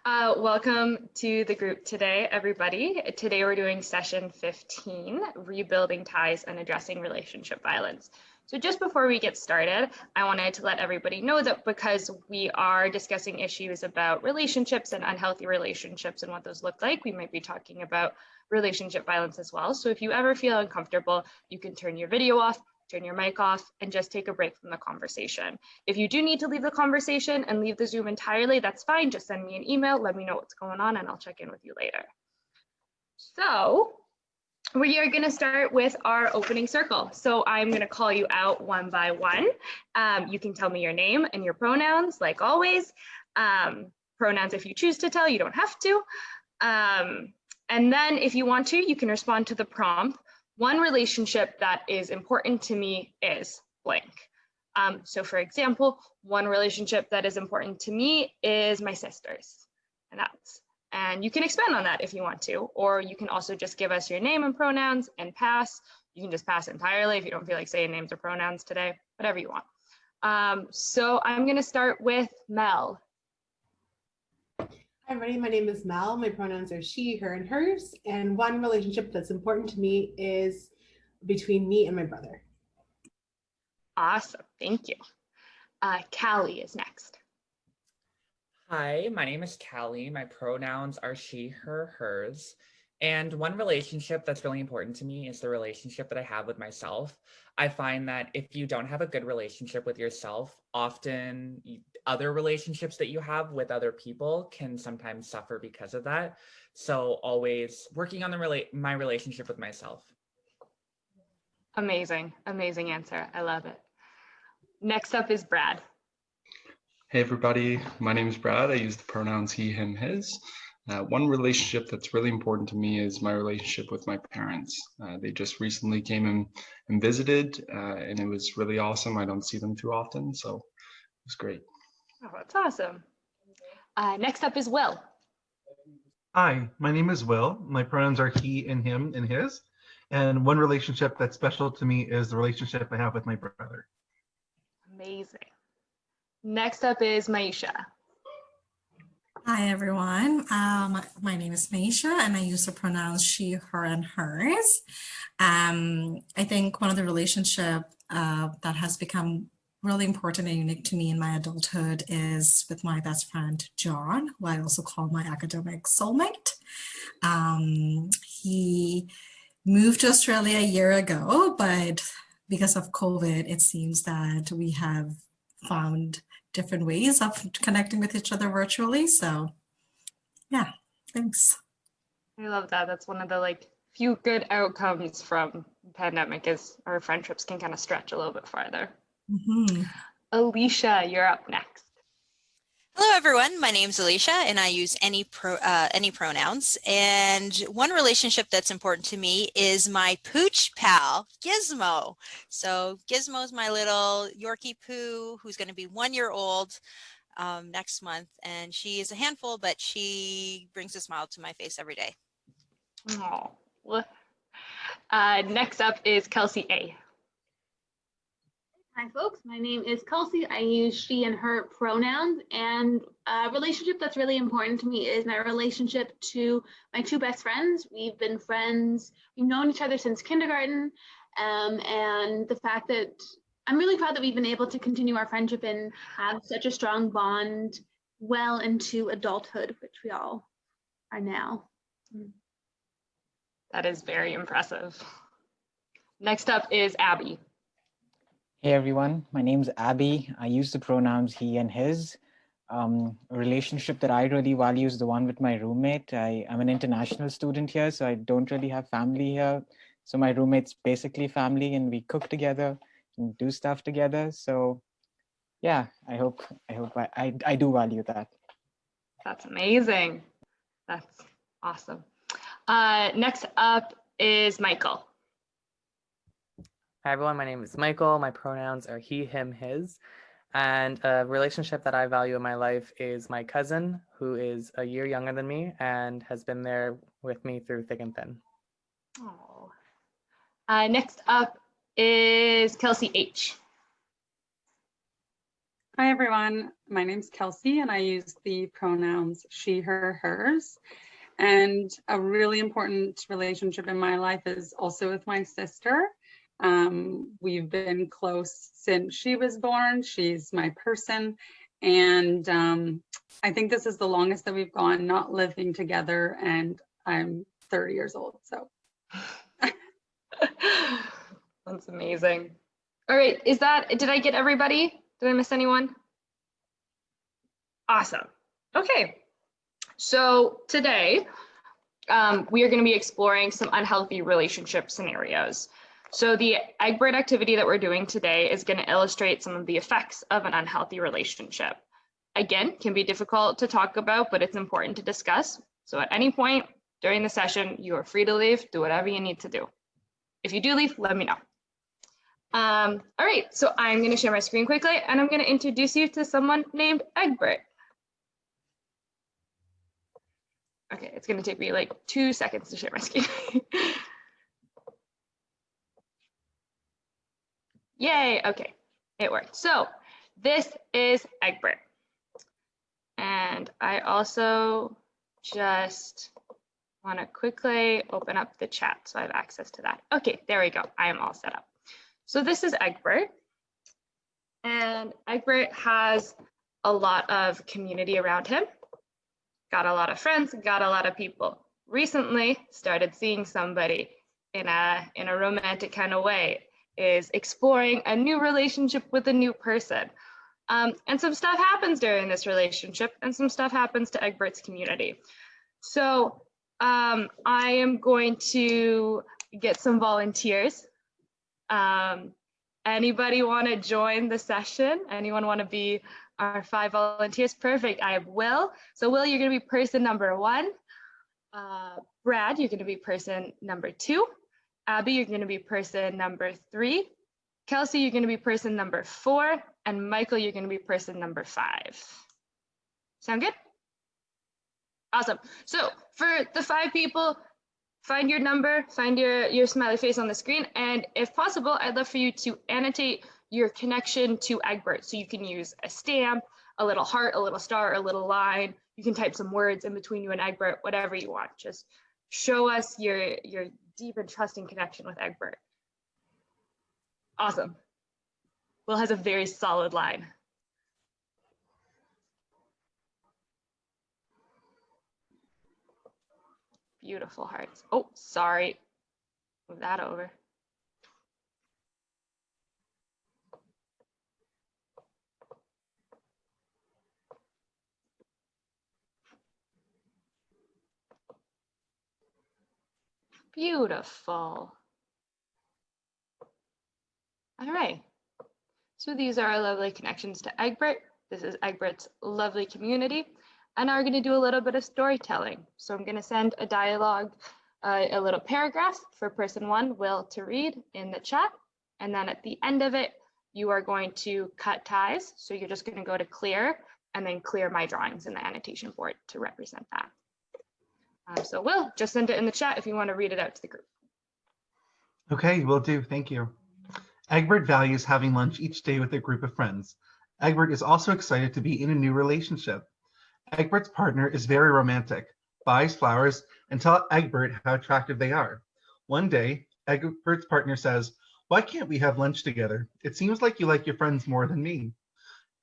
Welcome to the group today, everybody. Today we're doing session 15, Rebuilding Ties and Addressing Relationship Violence. So just before we get started, I wanted to let everybody know that because we are discussing issues about relationships and unhealthy relationships and what those look like, we might be talking about relationship violence as well. So if you ever feel uncomfortable, you can turn your video off, turn your mic off, and just take a break from the conversation. If you do need to leave the conversation and leave the Zoom entirely, that's fine. Just send me an email, let me know what's going on, and I'll check in with you later. So we are going to start with our opening circle. So I'm going to call you out one by one. You can tell me your name and your pronouns, like always. Pronouns if you choose to tell, you don't have to. And then if you want to, you can respond to the prompt. One relationship that is important to me is blank. So for example, one relationship that is important to me is my sisters, and you can expand on that if you want to, or you can also just give us your name and pronouns and pass. You can just pass entirely if you don't feel like saying names or pronouns today, whatever you want. So I'm going to start with Mel. Hi everybody, my name is Mel. My pronouns are she, her, and hers. And one relationship that's important to me is between me and my brother. Awesome, thank you. Callie is next. Hi, my name is Callie. My pronouns are she, her, hers. And one relationship that's really important to me is the relationship that I have with myself. I find that if you don't have a good relationship with yourself, often other relationships that you have with other people can sometimes suffer because of that. So always working on my relationship with myself. Amazing, amazing answer. I love it. Next up is Brad. Hey everybody, my name is Brad. I use the pronouns he, him, his. One relationship that's really important to me is my relationship with my parents. They just recently came and visited, and it was really awesome. I don't see them too often, so it was great. Oh, that's awesome. Next up is Will. Hi, my name is Will. My pronouns are he and him and his. And one relationship that's special to me is the relationship I have with my brother. Amazing. Next up is Maisha. Hi everyone, my name is Maisha and I use the pronouns she, her, and hers. I think one of the relationship that has become really important and unique to me in my adulthood is with my best friend John, who I also call my academic soulmate. He moved to Australia a year ago, but because of COVID, it seems that we have found different ways of connecting with each other virtually. So yeah, thanks. I love that. That's one of the few good outcomes from the pandemic is our friendships can kind of stretch a little bit farther. Mm-hmm. Alicia, you're up next. Hello, everyone. My name's Alicia, and I use any pronouns. And one relationship that's important to me is my pooch pal, Gizmo. So Gizmo is my little Yorkie poo who's going to be 1 year old next month. And she is a handful, but she brings a smile to my face every day. Oh. Next up is Kelsey A. Hi folks, my name is Kelsey. I use she and her pronouns, and a relationship that's really important to me is my relationship to my two best friends. We've been friends, we've known each other since kindergarten, and the fact that I'm really proud that we've been able to continue our friendship and have such a strong bond well into adulthood, which we all are now. That is very impressive. Next up is Abby. Hey everyone, my name's Abby. I use the pronouns he and his. A relationship that I really value is the one with my roommate. I'm an international student here, so I don't really have family here. So my roommate's basically family and we cook together and do stuff together. So yeah, I hope I do value that. That's amazing. That's awesome. Next up is Michael. Hi everyone, my name is Michael. My pronouns are he, him, his. And a relationship that I value in my life is my cousin, who is a year younger than me and has been there with me through thick and thin. Oh. Next up is Kelsey H. Hi everyone, my name's Kelsey and I use the pronouns she, her, hers. And a really important relationship in my life is also with my sister. We've been close since she was born. She's my person. And I think this is the longest that we've gone not living together, and I'm 30 years old, so. That's amazing. All right, did I get everybody? Did I miss anyone? Awesome. Okay, so today we are going to be exploring some unhealthy relationship scenarios. So the Egbert activity that we're doing today is going to illustrate some of the effects of an unhealthy relationship. Again, can be difficult to talk about, but it's important to discuss. So at any point during the session, you are free to leave, do whatever you need to do. If you do leave, let me know. All right, so I'm going to share my screen quickly, and I'm going to introduce you to someone named Egbert. Okay, it's going to take me like 2 seconds to share my screen. Yay, okay, it worked. So this is Egbert. And I also just want to quickly open up the chat so I have access to that. Okay, there we go. I am all set up. So this is Egbert. And Egbert has a lot of community around him. Got a lot of friends, got a lot of people. Recently started seeing somebody in a romantic kind of way, is exploring a new relationship with a new person. And some stuff happens during this relationship, and some stuff happens to Egbert's community. So I am going to get some volunteers. Anybody want to join the session? Anyone want to be our 5 volunteers? Perfect. I have Will. So Will, you're going to be person number 1. Brad, you're going to be person number 2. Abby, you're going to be person number 3. Kelsey, you're going to be person number 4. And Michael, you're going to be person number 5. Sound good? Awesome. So for the 5 people, find your number, find your smiley face on the screen. And if possible, I'd love for you to annotate your connection to Egbert. So you can use a stamp, a little heart, a little star, a little line. You can type some words in between you and Egbert, whatever you want. Just show us your deep and trusting connection with Egbert. Awesome. Will has a very solid line. Beautiful hearts. Oh, sorry. Move that over. Beautiful. All right. So these are our lovely connections to Egbert. This is Egbert's lovely community. And now we're going to do a little bit of storytelling. So I'm going to send a dialogue, a little paragraph for person 1, Will, to read in the chat. And then at the end of it, you are going to cut ties. So you're just going to go to clear and then clear my drawings in the annotation board to represent that. So Will, just send it in the chat if you want to read it out to the group. Okay, will do. Thank you. Egbert values having lunch each day with a group of friends. Egbert is also excited to be in a new relationship. Egbert's partner is very romantic, buys flowers, and tells Egbert how attractive they are. One day, Egbert's partner says, "Why can't we have lunch together? It seems like you like your friends more than me."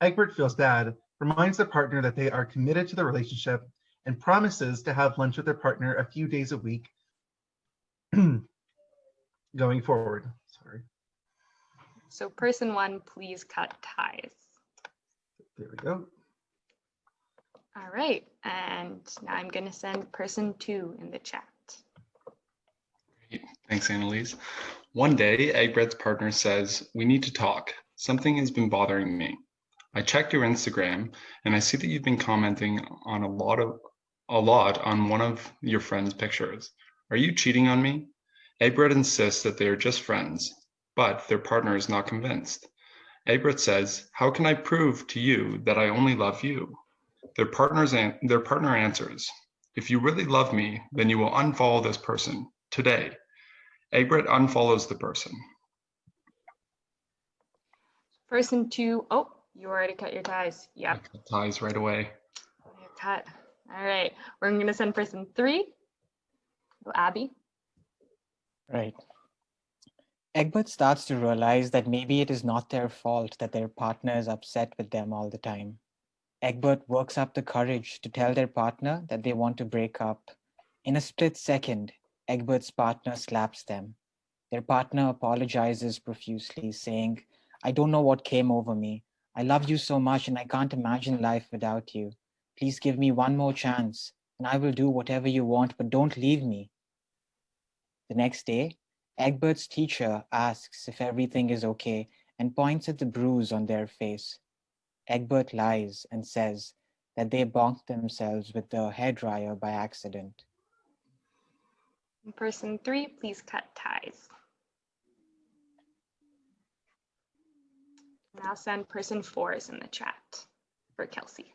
Egbert feels bad, reminds the partner that they are committed to the relationship, and promises to have lunch with their partner a few days a week going forward. Sorry. So person 1, please cut ties. There we go. All right, and now I'm going to send person 2 in the chat. Great. Thanks, Annalise. One day, Egbert's partner says, "We need to talk. Something has been bothering me. I checked your Instagram, and I see that you've been commenting on a lot on one of your friends' pictures. Are you cheating on me?" Egbert insists that they are just friends, but their partner is not convinced. Egbert says, "How can I prove to you that I only love you?" Their partner answers, "If you really love me, then you will unfollow this person today." Egbert unfollows the person. Person 2, oh, You already cut your ties. I Yep. cut ties right away. You're cut. All right. We're going to send person 3. Go Abby. Right. Egbert starts to realize that maybe it is not their fault that their partner is upset with them all the time. Egbert works up the courage to tell their partner that they want to break up. In a split second, Egbert's partner slaps them. Their partner apologizes profusely, saying, "I don't know what came over me. I love you so much and I can't imagine life without you. Please give me one more chance and I will do whatever you want, but don't leave me." The next day, Egbert's teacher asks if everything is okay and points at the bruise on their face. Egbert lies and says that they bonked themselves with the hairdryer by accident. Person 3, please cut ties. And I'll send person 4 is in the chat for Kelsey.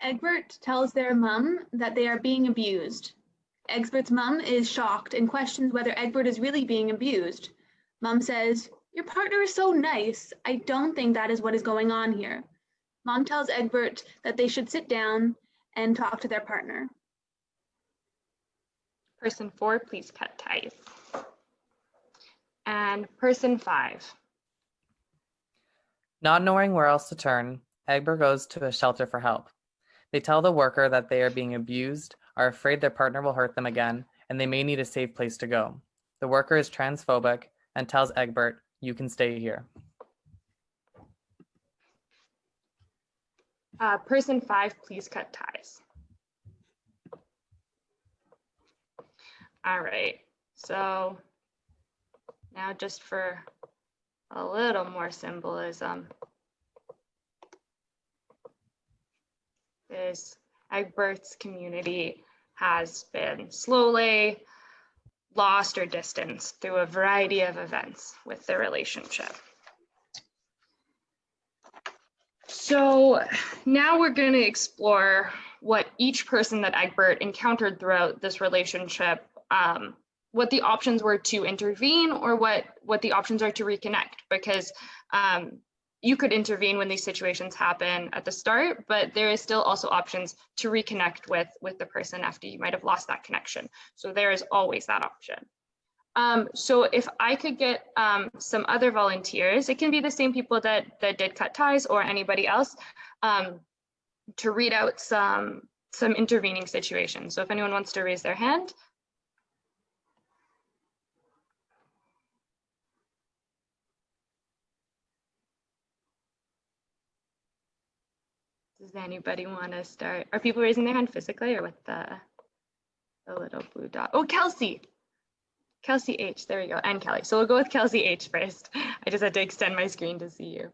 Egbert tells their mom that they are being abused. Egbert's mom is shocked and questions whether Egbert is really being abused. Mom says, "Your partner is so nice. I don't think that is what is going on here." Mom tells Egbert that they should sit down and talk to their partner. Person 4, please cut ties. And person 5. Not knowing where else to turn, Egbert goes to a shelter for help. They tell the worker that they are being abused, are afraid their partner will hurt them again, and they may need a safe place to go. The worker is transphobic and tells Egbert, "You can stay here." Person 5, please cut ties. All right, so now just for a little more symbolism, this Egbert's community has been slowly lost or distanced through a variety of events with the relationship. So now we're going to explore what each person that Egbert encountered throughout this relationship, what the options were to intervene or what the options are to reconnect, because you could intervene when these situations happen at the start, but there is still also options to reconnect with the person after you might have lost that connection. So there is always that option. So if I could get some other volunteers, it can be the same people that did cut ties or anybody else, to read out some intervening situations. So if anyone wants to raise their hand. Does anybody want to start? Are people raising their hand physically or with the little blue dot? Oh, Kelsey. Kelsey H, there we go, and Kelly. So we'll go with Kelsey H first. I just had to extend my screen to see you.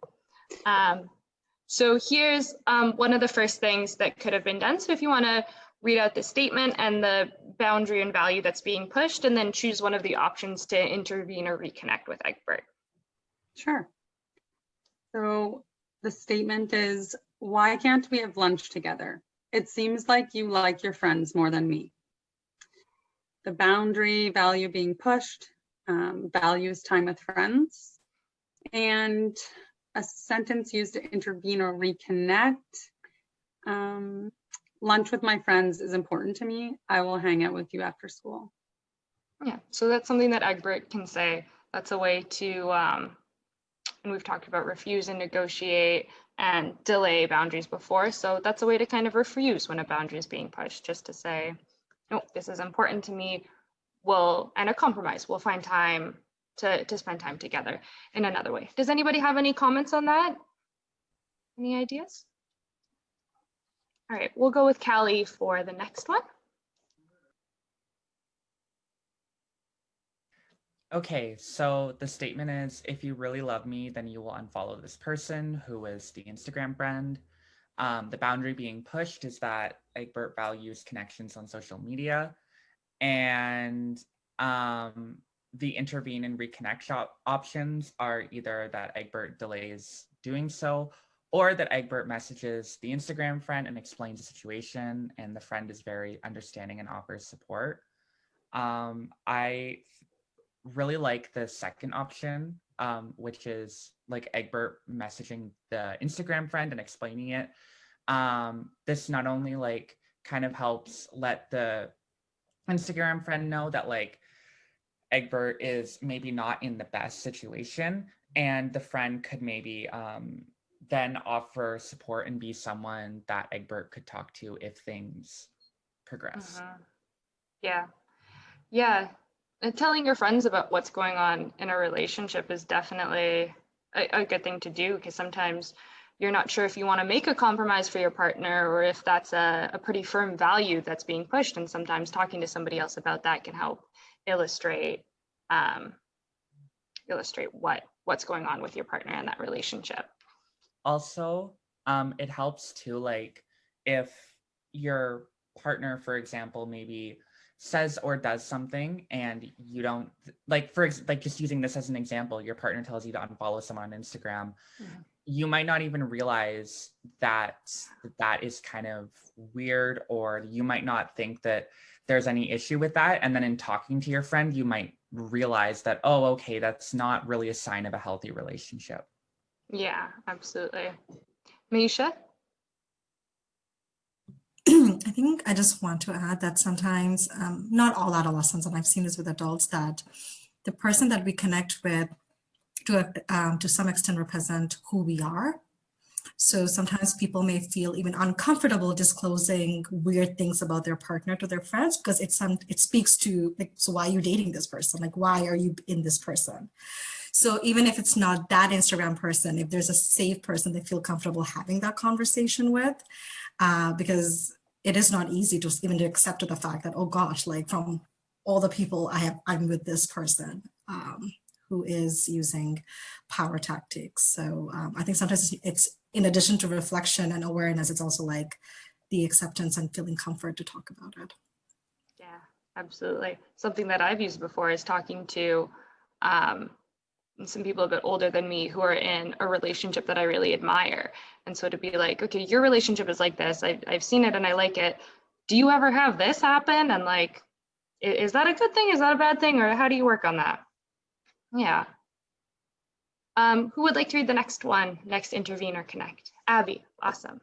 So here's one of the first things that could have been done. So if you want to read out the statement and the boundary and value that's being pushed, and then choose one of the options to intervene or reconnect with Egbert. Sure. So the statement is, "Why can't we have lunch together? It seems like you like your friends more than me." The boundary value being pushed, values time with friends, and a sentence used to intervene or reconnect. Lunch with my friends is important to me. I will hang out with you after school. Yeah, so that's something that Egbert can say. That's a way to, and we've talked about refuse and negotiate and delay boundaries before. So that's a way to kind of refuse when a boundary is being pushed, just to say, no, this is important to me. And a compromise, we'll find time to spend time together in another way. Does anybody have any comments on that? Any ideas? All right, we'll go with Callie for the next one. Okay, so the statement is, "If you really love me, then you will unfollow this person," who is the Instagram friend. The boundary being pushed is that Egbert values connections on social media, and the intervene and reconnect options are either that Egbert delays doing so, or that Egbert messages the Instagram friend and explains the situation, and the friend is very understanding and offers support. I really like the second option, which is like Egbert messaging the Instagram friend and explaining it. This not only like kind of helps let the Instagram friend know that like Egbert is maybe not in the best situation, and the friend could maybe then offer support and be someone that Egbert could talk to if things progress. Yeah. Yeah. And telling your friends about what's going on in a relationship is definitely a good thing to do, because sometimes you're not sure if you want to make a compromise for your partner or if that's a pretty firm value that's being pushed. And sometimes talking to somebody else about that can help illustrate what's going on with your partner in that relationship. Also, it helps too, like if your partner, for example, maybe says or does something and you don't like, just using this as an example, your partner tells you to unfollow someone on Instagram. You might not even realize that is kind of weird, or you might not think that there's any issue with that. And then in talking to your friend, you might realize that, oh, okay, that's not really a sign of a healthy relationship. Yeah, absolutely. Misha? I think I just want to add that sometimes, not all adolescents, and I've seen this with adults, that the person that we connect with to some extent represent who we are. So sometimes people may feel even uncomfortable disclosing weird things about their partner to their friends, because it speaks to, like, so why are you dating this person? Like, why are you in this person? So even if it's not that Instagram person, if there's a safe person they feel comfortable having that conversation with, because it is not easy to even to accept the fact that, oh gosh, like from all the people I'm with this person who is using power tactics. So I think sometimes it's in addition to reflection and awareness, it's also like the acceptance and feeling comfort to talk about it. Yeah, absolutely. Something that I've used before is talking to some people a bit older than me who are in a relationship that I really admire. And so to be like, okay, your relationship is like this. I've seen it and I like it. Do you ever have this happen? And like, is that a good thing? Is that a bad thing? Or how do you work on that? Yeah. Who would like to read the next one? Next intervene or connect? Abby, awesome.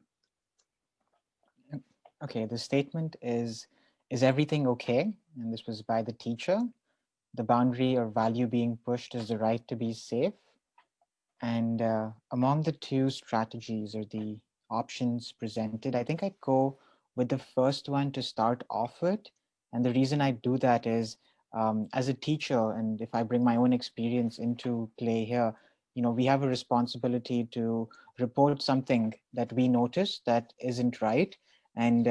Okay, the statement is everything okay? And this was by the teacher. The boundary or value being pushed is the right to be safe. And among the two strategies or the options presented, I think I'd go with the first one to start off with. And the reason I do that is as a teacher, and if I bring my own experience into play here, we have a responsibility to report something that we notice that isn't right. And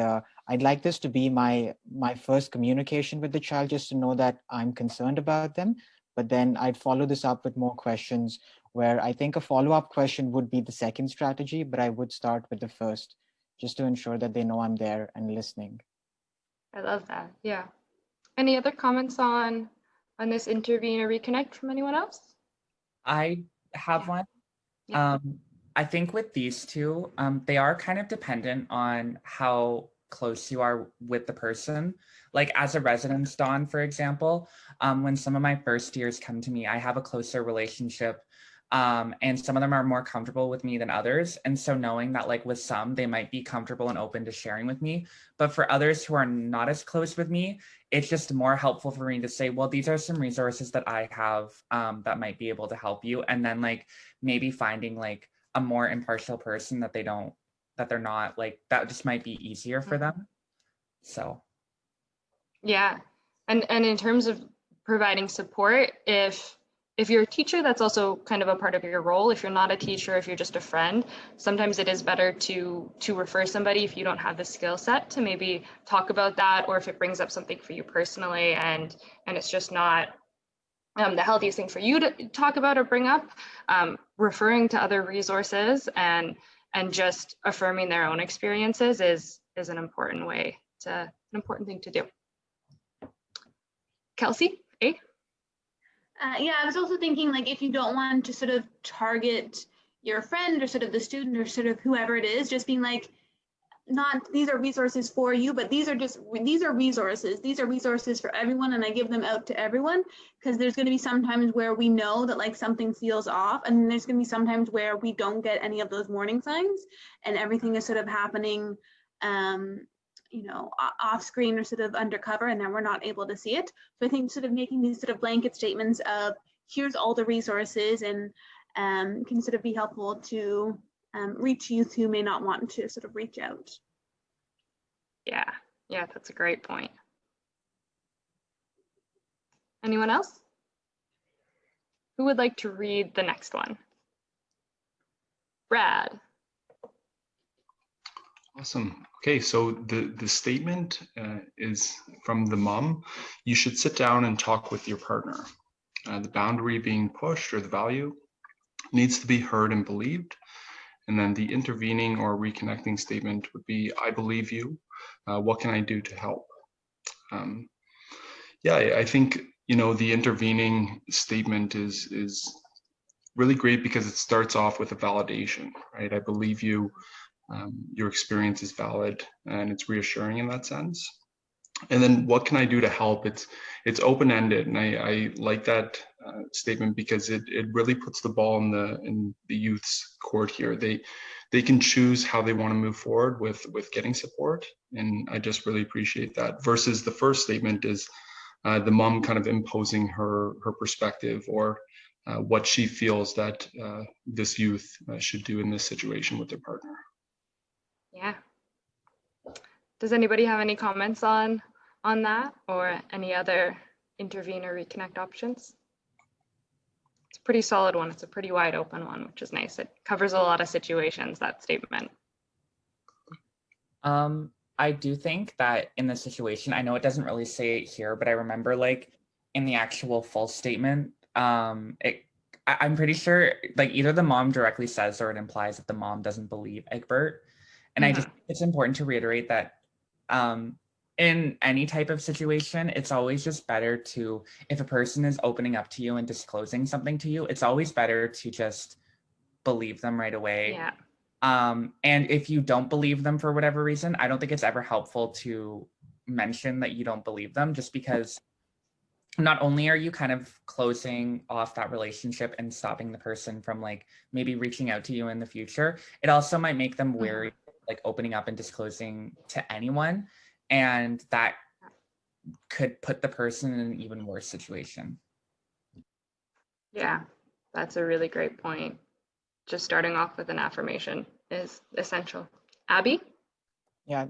I'd like this to be my first communication with the child, just to know that I'm concerned about them. But then I'd follow this up with more questions, where I think a follow-up question would be the second strategy, but I would start with the first, just to ensure that they know I'm there and listening. I love that. Yeah. Any other comments on this intervene or reconnect from anyone else? I have one. Yeah. I think with these two, they are kind of dependent on how close you are with the person. Like as a residence Dawn, for example, when some of my first years come to me, I have a closer relationship, and some of them are more comfortable with me than others. And so knowing that like with some, they might be comfortable and open to sharing with me, but for others who are not as close with me, it's just more helpful for me to say, well, these are some resources that I have that might be able to help you. And then like maybe finding like a more impartial person that they're not like, that just might be easier for them. So. Yeah. And in terms of providing support, if you're a teacher, that's also kind of a part of your role. If you're not a teacher, if you're just a friend, sometimes it is better to refer somebody if you don't have the skill set to maybe talk about that, or if it brings up something for you personally and it's just not the healthiest thing for you to talk about or bring up, referring to other resources and just affirming their own experiences is an important thing to do. Kelsey, eh? Yeah, I was also thinking, like, if you don't want to sort of target your friend or sort of the student or sort of whoever it is, just being like, not these are resources for you, but these are resources. These are resources for everyone, and I give them out to everyone, because there's going to be some times where we know that like something feels off, and there's going to be some times where we don't get any of those warning signs, and everything is sort of happening, you know, off screen or sort of undercover, and then we're not able to see it. So I think sort of making these sort of blanket statements of here's all the resources, and can sort of be helpful to reach youth who may not want to sort of reach out. Yeah, that's a great point. Anyone else? Who would like to read the next one? Brad. Awesome. Okay, so the statement is from the mom. You should sit down and talk with your partner. The boundary being pushed, or the value, needs to be heard and believed. And then the intervening or reconnecting statement would be, I believe you. What can I do to help? I think, you know, the intervening statement is really great because it starts off with a validation, right? I believe you. Your experience is valid, and it's reassuring in that sense. And then what can I do to help? It's open-ended, and I like that statement because it really puts the ball in the youth's court here. They can choose how they want to move forward with getting support, and I just really appreciate that. Versus the first statement is the mom kind of imposing her perspective, or what she feels that this youth should do in this situation with their partner. Yeah. Does anybody have any comments on that, or any other intervene or reconnect options? It's a pretty solid one. It's a pretty wide open one, which is nice. It covers a lot of situations, that statement. I do think that in this situation, I know it doesn't really say it here, but I remember like in the actual full statement, I'm pretty sure like either the mom directly says or it implies that the mom doesn't believe Egbert. And I just think it's important to reiterate that in any type of situation, it's always just better to, if a person is opening up to you and disclosing something to you, it's always better to just believe them right away. Yeah. And if you don't believe them for whatever reason, I don't think it's ever helpful to mention that you don't believe them, just because not only are you kind of closing off that relationship and stopping the person from like maybe reaching out to you in the future, it also might make them wary, like opening up and disclosing to anyone. And that could put the person in an even worse situation. Yeah, that's a really great point. Just starting off with an affirmation is essential. Abby? Yeah,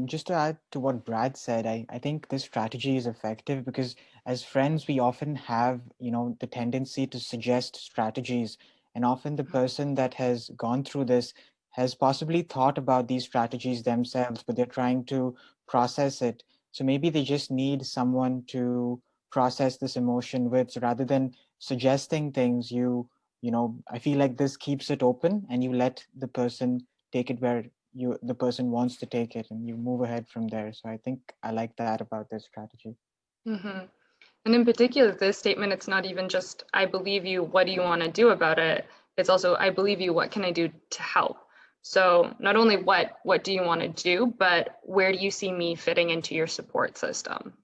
just to add to what Brad said, I think this strategy is effective because as friends, we often have, you know, the tendency to suggest strategies. And often the person that has gone through this has possibly thought about these strategies themselves, but they're trying to process it. So maybe they just need someone to process this emotion with. So rather than suggesting things, you know, I feel like this keeps it open and you let the person take it where the person wants to take it, and you move ahead from there. So I think I like that about this strategy. And in particular, this statement, it's not even just, I believe you, what do you want to do about it? It's also, I believe you, what can I do to help? So not only what do you want to do, but where do you see me fitting into your support system?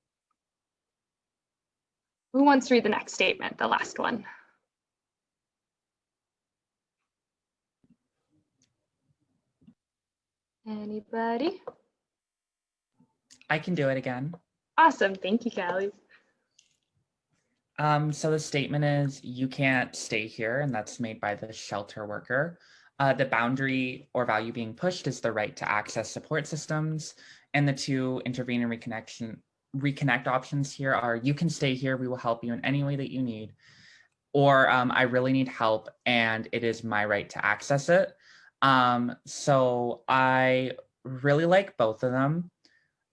Who wants to read the next statement, the last one? Anybody? I can do it again. Awesome, thank you, Callie. So the statement is, you can't stay here, and that's made by the shelter worker. The boundary or value being pushed is the right to access support systems, and the two intervene and reconnect options here are, you can stay here, we will help you in any way that you need, or I really need help and it is my right to access it. So I really like both of them.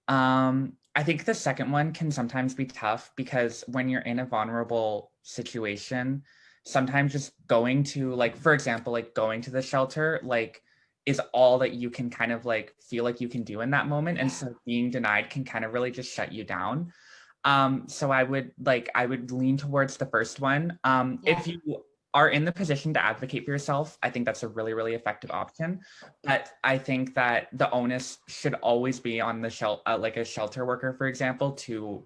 I think the second one can sometimes be tough because when you're in a vulnerable situation, sometimes just going to, like, for example, like going to the shelter, like, is all that you can kind of like feel like you can do in that moment. And so being denied can kind of really just shut you down. So I would lean towards the first one. If you are in the position to advocate for yourself, I think that's a really, really effective option. But I think that the onus should always be on the like a shelter worker, for example, to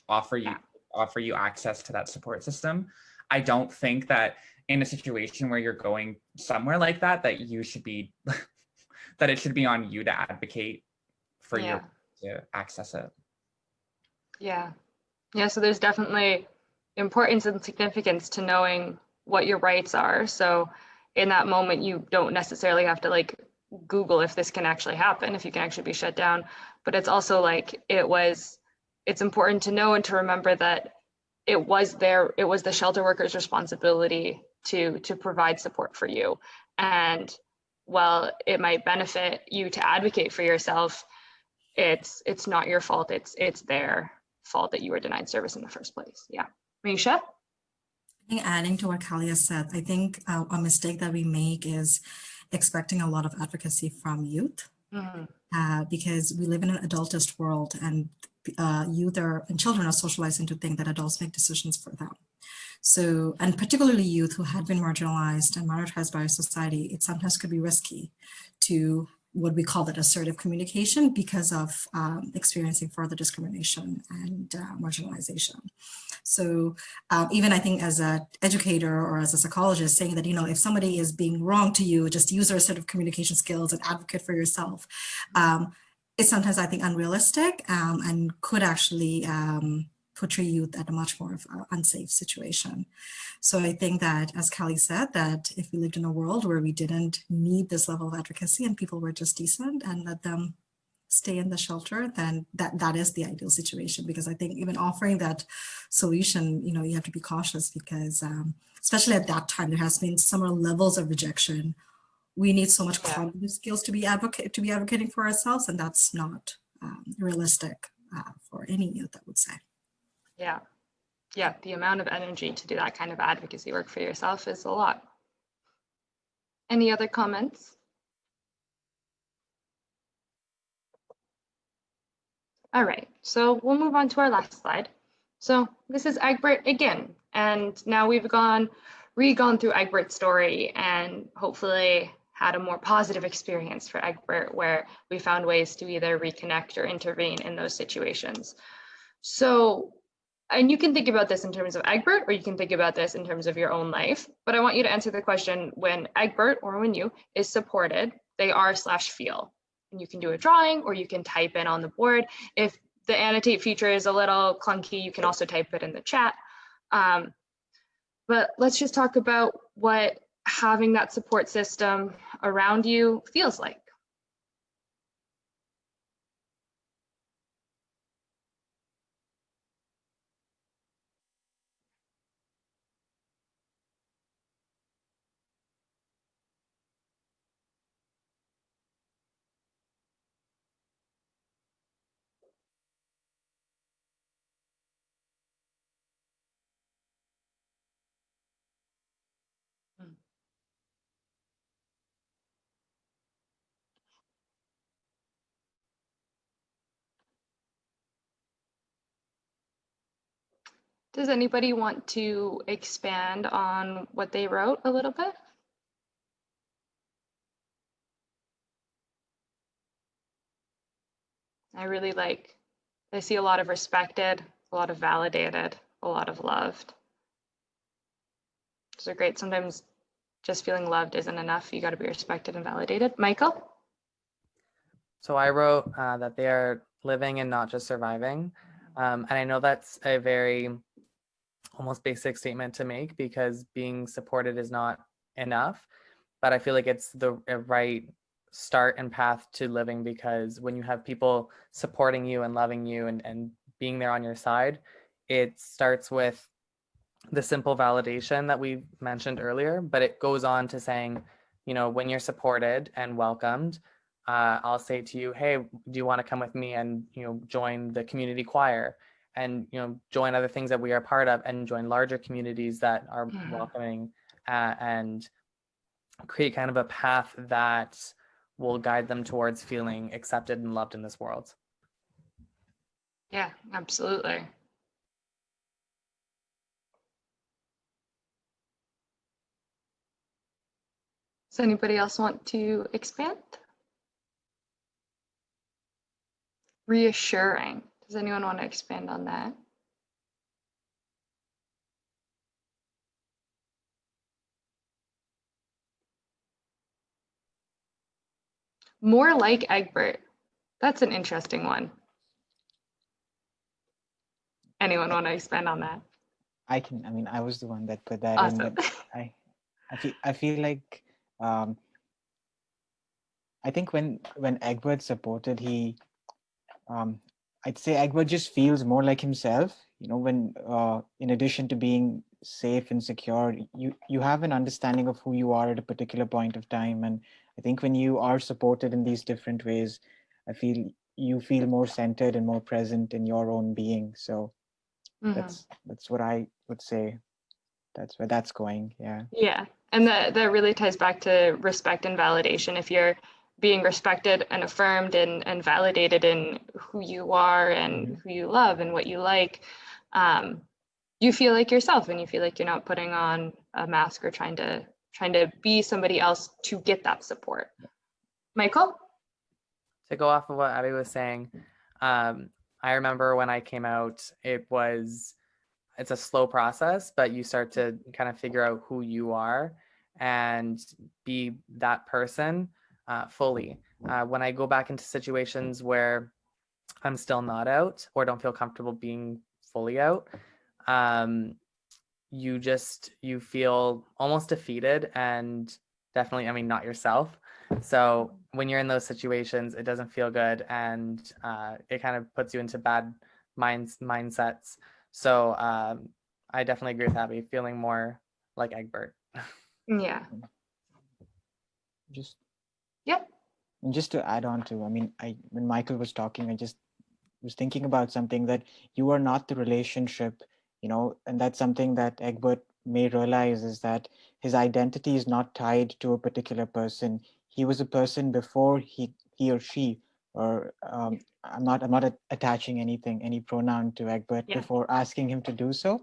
offer you access to that support system. I don't think that in a situation where you're going somewhere like that, that you should be, that it should be on you to advocate for you to access it. Yeah. Yeah, so there's definitely importance and significance to knowing what your rights are. So in that moment, you don't necessarily have to like Google if this can actually happen, if you can actually be shut down. But it's also like it's important to know and to remember that it was the shelter worker's responsibility to provide support for you. And while it might benefit you to advocate for yourself, it's not your fault. It's their fault that you were denied service in the first place. Yeah. Misha? I think adding to what Kalia said, I think a mistake that we make is expecting a lot of advocacy from youth, because we live in an adultist world, and youth and children are socialized into think that adults make decisions for them. So, and particularly youth who had been marginalized and minoritized by our society, it sometimes could be risky to what we call that assertive communication because of experiencing further discrimination and marginalization. So even I think as an educator or as a psychologist, saying that, if somebody is being wrong to you, just use your assertive communication skills and advocate for yourself. It's sometimes, I think, unrealistic and could actually put your youth at a much more unsafe situation. So I think that, as Callie said, that if we lived in a world where we didn't need this level of advocacy and people were just decent and let them stay in the shelter, then that is the ideal situation. Because I think even offering that solution, you have to be cautious because especially at that time, there has been similar levels of rejection. We need so much cognitive skills to be advocating for ourselves, and that's not realistic for any youth, I would say. Yeah. Yeah, the amount of energy to do that kind of advocacy work for yourself is a lot. Any other comments? All right, so we'll move on to our last slide. So this is Egbert again, and now we've gone through Egbert's story and hopefully had a more positive experience for Egbert, where we found ways to either reconnect or intervene in those situations. So, and you can think about this in terms of Egbert, or you can think about this in terms of your own life, but I want you to answer the question: when Egbert, or when you, is supported, they are/feel. And you can do a drawing, or you can type in on the board. If the annotate feature is a little clunky, you can also type it in the chat. But let's just talk about what having that support system around you feels like. Does anybody want to expand on what they wrote a little bit? I see a lot of respected, a lot of validated, a lot of loved. Those are great. Sometimes just feeling loved isn't enough. You got to be respected and validated. Michael? So I wrote that they are living and not just surviving. And I know that's a very almost basic statement to make, because being supported is not enough, but I feel like it's the right start and path to living, because when you have people supporting you and loving you and being there on your side, it starts with the simple validation that we mentioned earlier, but it goes on to saying, when you're supported and welcomed, I'll say to you, hey, do you want to come with me and join the community choir, and join other things that we are part of, and join larger communities that are welcoming, and create kind of a path that will guide them towards feeling accepted and loved in this world. Yeah, absolutely. Does anybody else want to expand? Reassuring. Does anyone want to expand on that? More like Egbert. That's an interesting one. Anyone want to expand on that? I can. I mean, I was the one that put that Awesome. in, but I feel like I think when Egbert supported, he I'd say Egbert just feels more like himself. You know, when in addition to being safe and secure, you have an understanding of who you are at a particular point of time. And I think when you are supported in these different ways, I feel you feel more centered and more present in your own being. So that's what I would say. That's where that's going. Yeah. Yeah, and that really ties back to respect and validation. If you're being respected and affirmed and validated in who you are and who you love and what you like, you feel like yourself, and you feel like you're not putting on a mask or trying to be somebody else to get that support. Michael? To go off of what Abby was saying, I remember when I came out, it's a slow process, but you start to kind of figure out who you are and be that person fully. When I go back into situations where I'm still not out or don't feel comfortable being fully out, you feel almost defeated and definitely, I mean, not yourself. So when you're in those situations, it doesn't feel good, and it kind of puts you into bad mindsets. So I definitely agree with Abby, feeling more like Egbert. Yeah. And just to add on to, I mean, when Michael was talking, I just was thinking about something, that you are not the relationship, you know, and that's something that Egbert may realize, is that his identity is not tied to a particular person. He was a person before he or she, or I'm not attaching any pronoun to Egbert before asking him to do so.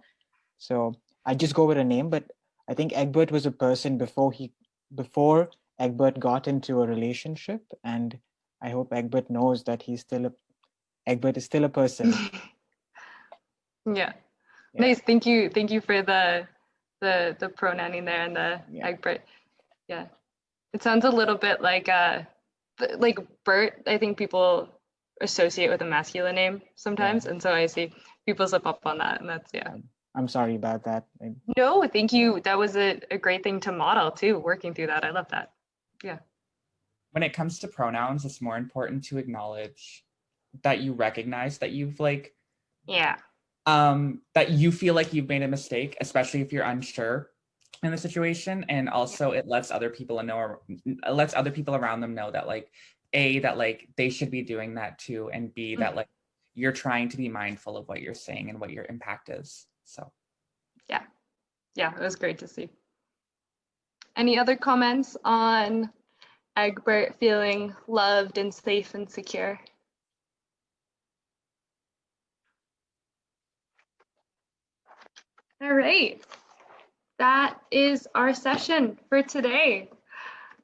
So I just go with a name, but I think Egbert was a person before Egbert got into a relationship, and I hope Egbert knows that Egbert is still a person. Yeah. Nice. Thank you for the pronouning there and the Egbert. Yeah. It sounds a little bit like Bert. I think people associate with a masculine name sometimes, and so I see people slip up on that, and that's I'm sorry about that. No, thank you. That was a great thing to model too, working through that. I love that. Yeah. When it comes to pronouns, it's more important to acknowledge that you recognize that you've that you feel like you've made a mistake, especially if you're unsure in the situation. And also it lets other people around them know that that they should be doing that too, and B, that you're trying to be mindful of what you're saying and what your impact is. So yeah, it was great to see. Any other comments on Egbert feeling loved and safe and secure? All right, that is our session for today.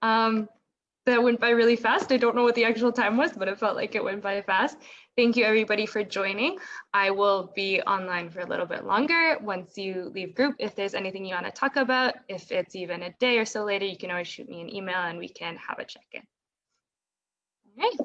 That went by really fast. I don't know what the actual time was, but it felt like it went by fast. Thank you everybody for joining. I will be online for a little bit longer once you leave group. If there's anything you want to talk about, if it's even a day or so later, you can always shoot me an email and we can have a check-in. All right.